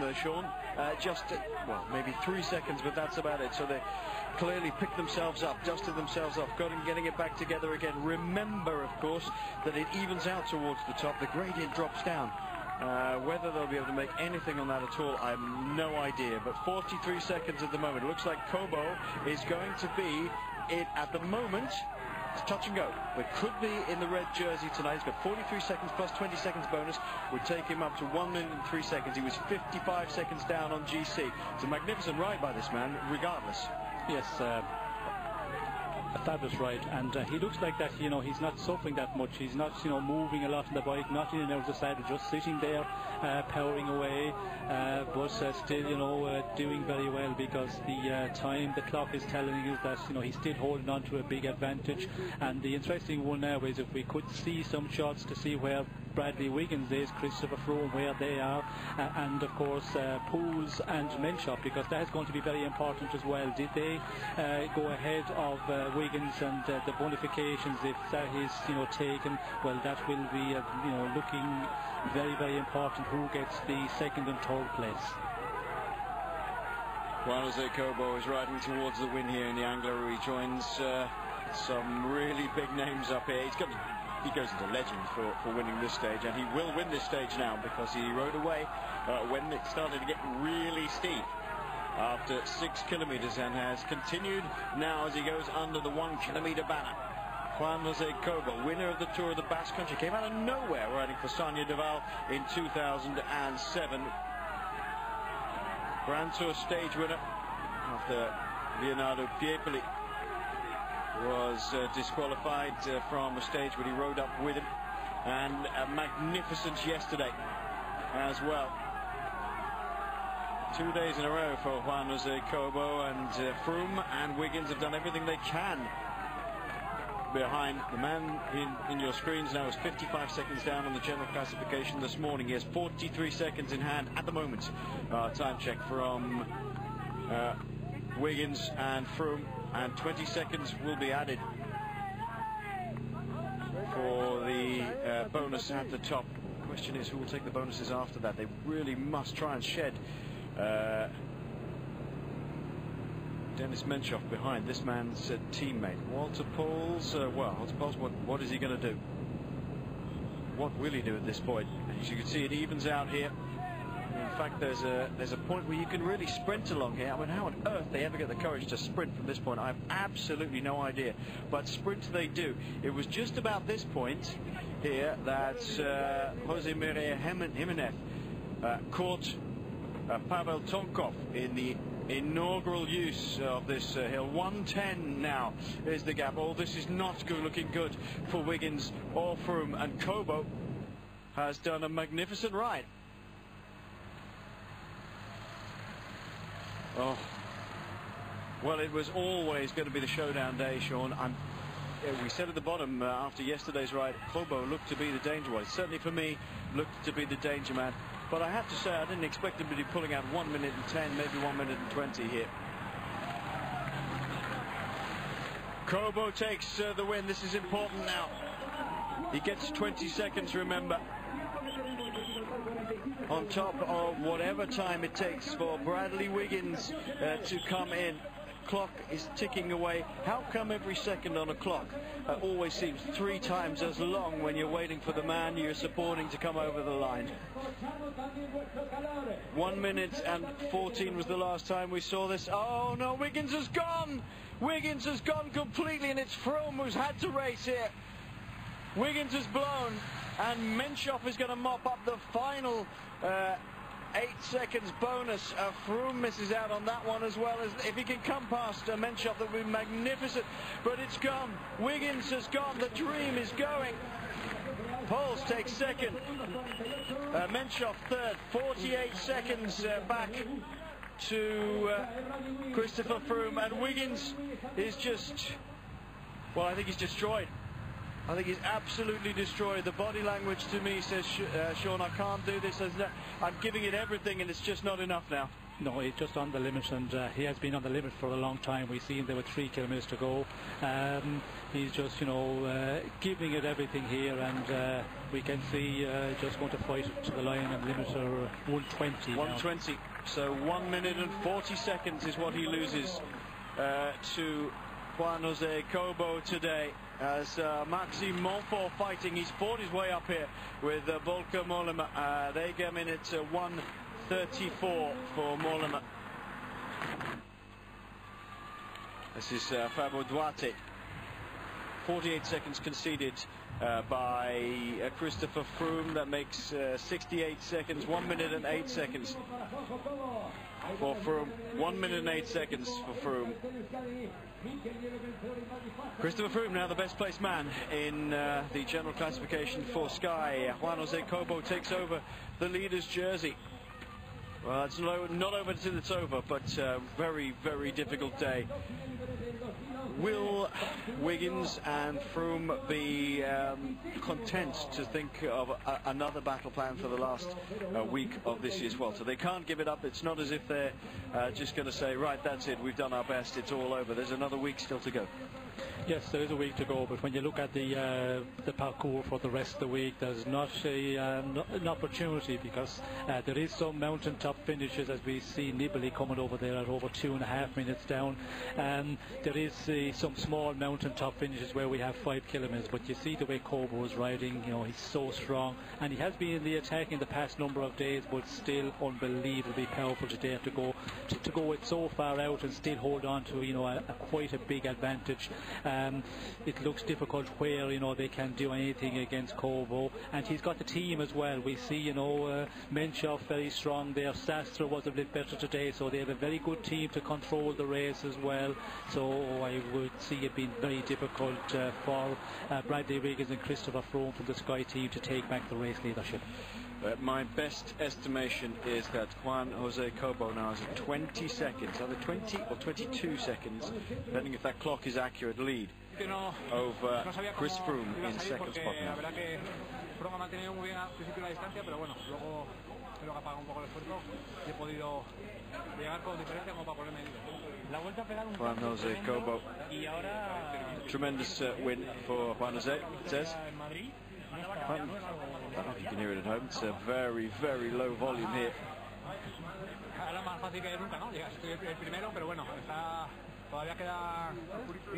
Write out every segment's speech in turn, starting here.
there, Sean. Well, maybe 3 seconds, but that's about it. So they clearly picked themselves up, dusted themselves off, getting it back together again. Remember, of course, that it evens out towards the top. The gradient drops down. Whether they'll be able to make anything on that at all, I have no idea. But 43 seconds at the moment. It looks like Kobo is going to be it at the moment. It's touch and go. It could be in the red jersey tonight. He's got 43 seconds plus 20 seconds bonus. Would take him up to 1 minute and 3 seconds. He was 55 seconds down on GC. It's a magnificent ride by this man, regardless. Yes, a fabulous ride, and he looks like that, you know, he's not suffering that much. He's not, you know, moving a lot on the bike, not in and out of the saddle, just sitting there, powering away, but still, you know, doing very well, because the time, the clock is telling us that, you know, he's still holding on to a big advantage. And the interesting one now is if we could see some shots to see where Bradley Wiggins is, Christopher Froome, where they are, and of course Pools and Menchop, because that is going to be very important as well. Did they go ahead of Wiggins, and the bonifications, if that is, you know, taken, well, that will be you know, looking very, very important, who gets the second and third place. Juan Jose Kobo is riding towards the win here in the Angler. He joins some really big names up here. He goes into legend for winning this stage, and he will win this stage now, because he rode away when it started to get really steep after 6 kilometers, and has continued now as he goes under the 1 kilometer banner. Juan Jose Kobo, winner of the Tour of the Basque Country, came out of nowhere riding for Sonia Deval in 2007. Grand Tour stage winner after Leonardo Piepoli was disqualified from a stage when he rode up with him, and a magnificent yesterday as well. 2 days in a row for Juan Jose Kobo, and Froome and Wiggins have done everything they can behind. The man in your screens now is 55 seconds down on the general classification this morning. He has 43 seconds in hand at the moment. Time check from Wiggins and Froome, and 20 seconds will be added for the bonus at the top. The question is, who will take the bonuses after that? They really must try and shed Dennis Menchov behind, this man's teammate. Walter Pauls, well, Walter Pauls, what is he going to do? What will he do at this point? As you can see, it evens out here. In fact, there's a point where you can really sprint along here. I mean, how on earth they ever get the courage to sprint from this point, I have absolutely no idea. But sprint they do. It was just about this point here that Jose Maria Jimenez caught Pavel Tonkov in the inaugural use of this hill. 110 now is the gap. Oh, this is not looking good for Wiggins or Froome, and Kobo has done a magnificent ride. Oh, well, it was always going to be the showdown day, Sean. We said at the bottom after yesterday's ride, Kobo looked to be the danger one. Certainly for me, looked to be the danger man. But I have to say, I didn't expect him to be pulling out 1 minute and 10, maybe 1 minute and 20 here. Kobo takes the win. This is important now. He gets 20 seconds, remember, on top of whatever time it takes for Bradley Wiggins to come in. Clock is ticking away. How come every second on a clock always seems 3 times as long when you're waiting for the man you're supporting to come over the line? 1 minute and 14 was the last time we saw this. Oh no, Wiggins has gone! Wiggins has gone completely, and it's Froome who's had to race here. Wiggins has blown, and Menchov is going to mop up the final 8 seconds bonus. Froome misses out on that one as well. As if he can come past Menchov, that would be magnificent. But it's gone. Wiggins has gone. The dream is going. Pauls takes second. Menchov third. 48 seconds back to Christopher Froome. And Wiggins is just, well, I think he's destroyed. I think he's absolutely destroyed. The body language to me says, Sean, I can't do this. I'm giving it everything, and it's just not enough now. No, he's just on the limit, and he has been on the limit for a long time. We see him there with 3 kilometres to go. He's just, giving it everything here, and we can see just going to fight to the line, and limiter 1:20. 1:20. So 1 minute and 40 seconds is what he loses to Juan Jose Cobo today. As Maxime Montfort fighting, he's fought his way up here with Volker Mollema. They get in at 1:34 for Mollema. This is Fabio Duarte. 48 seconds conceded by Christopher Froome. That makes 68 seconds. 1 minute and 8 seconds for Froome. 1 minute and 8 seconds for Froome. Christopher Froome now the best placed man in the general classification for Sky. Juan Jose Cobo takes over the leader's jersey. Well, it's not over until it's over, but very, very difficult day. Will Wiggins and Froome be content to think of another battle plan for the last week of this year's Vuelta? They can't give it up. It's not as if they're just going to say, right, that's it, we've done our best, it's all over. There's another week still to go. Yes, there is a week to go, but when you look at the parcours for the rest of the week, there's not an opportunity, because there is some mountaintop finishes, as we see Nibali coming over there at over 2.5 minutes down. There is some small mountaintop finishes where we have 5 kilometres, but you see the way Cobo is riding. He's so strong, and he has been in the attack in the past number of days, but still unbelievably powerful today to go it so far out and still hold on to quite a big advantage. It looks difficult where they can do anything against Cobo, and he's got the team as well. We see Menchov very strong there. Sastre was a bit better today, so they have a very good team to control the race as well. So I would see it being very difficult for Bradley Wiggins and Christopher Froome from the Sky team to take back the race leadership. My best estimation is that Juan Jose Cobo now has a 20 seconds, either 20 or 22 seconds, depending if that clock is accurate, lead over Chris Froome in second spot now. Juan Jose Cobo. Tremendous win for Juan Jose, it says. I don't know if you can hear it at home. It's a very, very low volume here.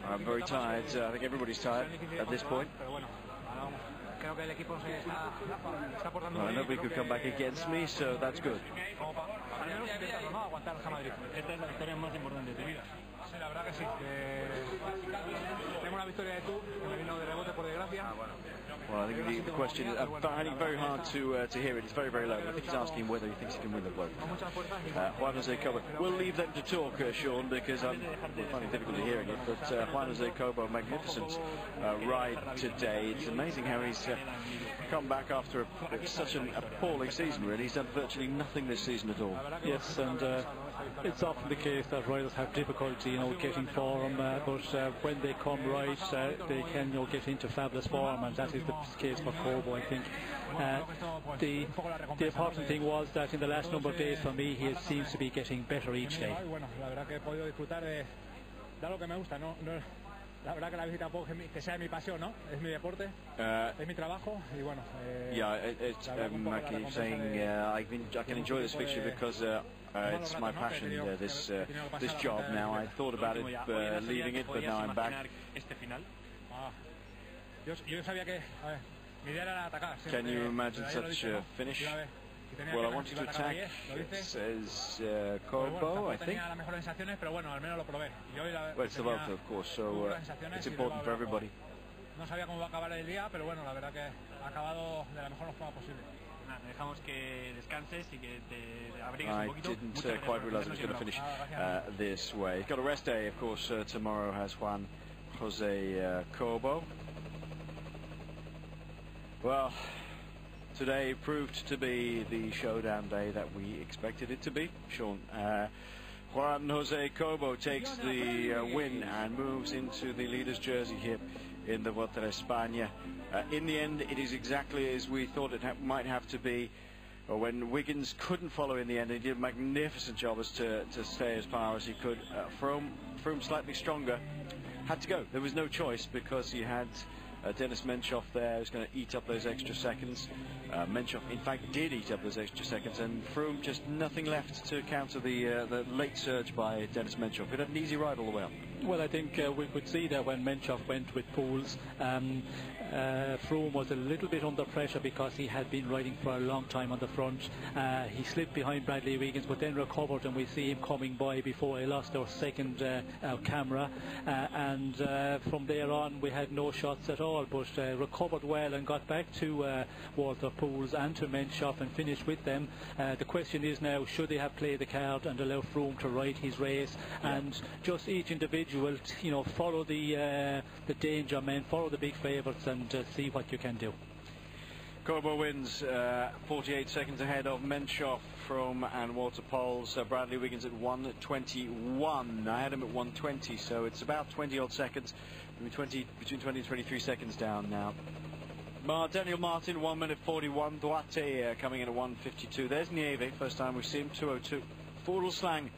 I'm very tired. I think everybody's tired at this point. Nobody could come back against me, so that's good. Well, I think the question is finding very hard to hear it. It's very, very low. I think he's asking whether he thinks he can win the Vuelta. Juan Jose Cobo. We'll leave them to talk, Sean, because I'm finding it difficult hearing it. But Juan Jose Cobo, magnificent ride today. It's amazing how he's come back after such an appalling season, really. He's done virtually nothing this season at all. Yes, and it's often the case that riders have difficulty, getting form, but when they come right, they can, get into fabulous form, and that is the case for Cobo, I think. The important thing was that in the last number of days, for me, he seems to be getting better each day. La verdad que la visita puedo que sea mi pasión, ¿no? Es mi deporte, es mi trabajo y bueno. Yeah, I keep saying I can enjoy this fixture because it's my passion. This job now. I thought about it leaving it, but now I'm back. Yo sabía que mi idea era atacar. Can you imagine such a finish? Well, I wanted to attack, says Cobo, I think. Well, it's the Vuelta, of course, so it's important for everybody. No sabía cómo va a acabar el día, pero bueno, la verdad que ha acabado de la mejor forma posible. Dejamos que descanses y que te abrigues un poquito. I didn't quite realise it was going to finish this way. He's got a rest day, of course. Tomorrow has Juan Jose Cobo. Well, today proved to be the showdown day that we expected it to be. Sean, Juan Jose Cobo takes the win and moves into the leader's jersey here in the Vuelta a Espanha. In the end, it is exactly as we thought it might have to be. Or when Wiggins couldn't follow in the end, he did a magnificent job as to stay as far as he could. Froome slightly stronger, had to go. There was no choice because he had Dennis Menchoff there who's going to eat up those extra seconds. Menchoff, in fact, did eat up those extra seconds, and Froome just nothing left to counter the late surge by Dennis Menchoff. He had an easy ride all the way up. Well, I think we could see that when Menchoff went with Pools, Froome was a little bit under pressure because he had been riding for a long time on the front. He slipped behind Bradley Wiggins but then recovered, and we see him coming by before he lost our second camera, and from there on we had no shots at all, but recovered well and got back to Walter Pools and to Menchoff and finished with them. The question is now, should they have played the card and allow Froome to ride his race, and just each individual, you know, follow the danger men, follow the big favourites, and see what you can do. Corbo wins, 48 seconds ahead of Menchoff, Froome and Walter Poles. Bradley Wiggins at 1:21. I had him at 1:20, so it's about 20 odd seconds, between 20 and 23 seconds down now. Daniel Martin 1:41. Duarte coming in at 1:52. There's Nieve, first time we've seen him, 2:02. Fordelslang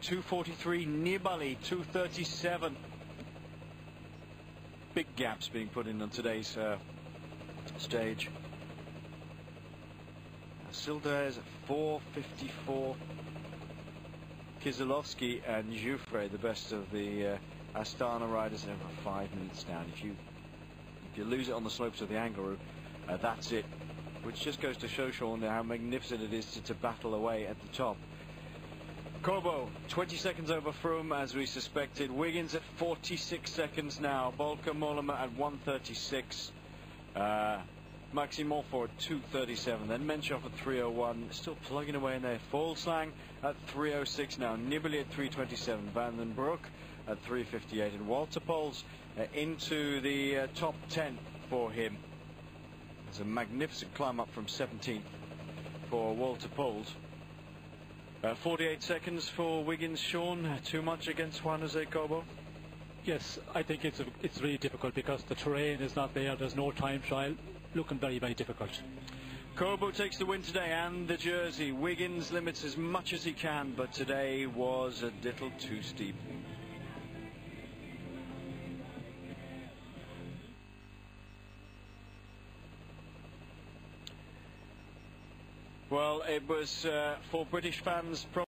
2:43. Nibali 2:37. Big gaps being put in on today's stage. Silda's at 4:54. Kieselowski and Jouffre, the best of the Astana riders, are over 5 minutes down. If you lose it on the slopes of the Angliru, that's it. Which just goes to show, Sean, how magnificent it is to battle away at the top. Corbo 20 seconds over Froome, as we suspected. Wiggins at 46 seconds now. Volker Mollema at 1:36. Maxime Montfort at 2:37. Then Menchoff at 3:01. Still plugging away in there. Fordelslang at 3:06 now. Nibali at 3:27. Van den Broek at 3:58. And Walter Poles into the top 10 for him. It's a magnificent climb up from 17th for Walter Poles. 48 seconds for Wiggins. Sean, too much against Juan Jose Corbo? Yes, I think it's really difficult because the terrain is not there. There's no time trial. Looking very, very difficult. Corbo takes the win today and the jersey. Wiggins limits as much as he can, but today was a little too steep. Well, it was for British fans probably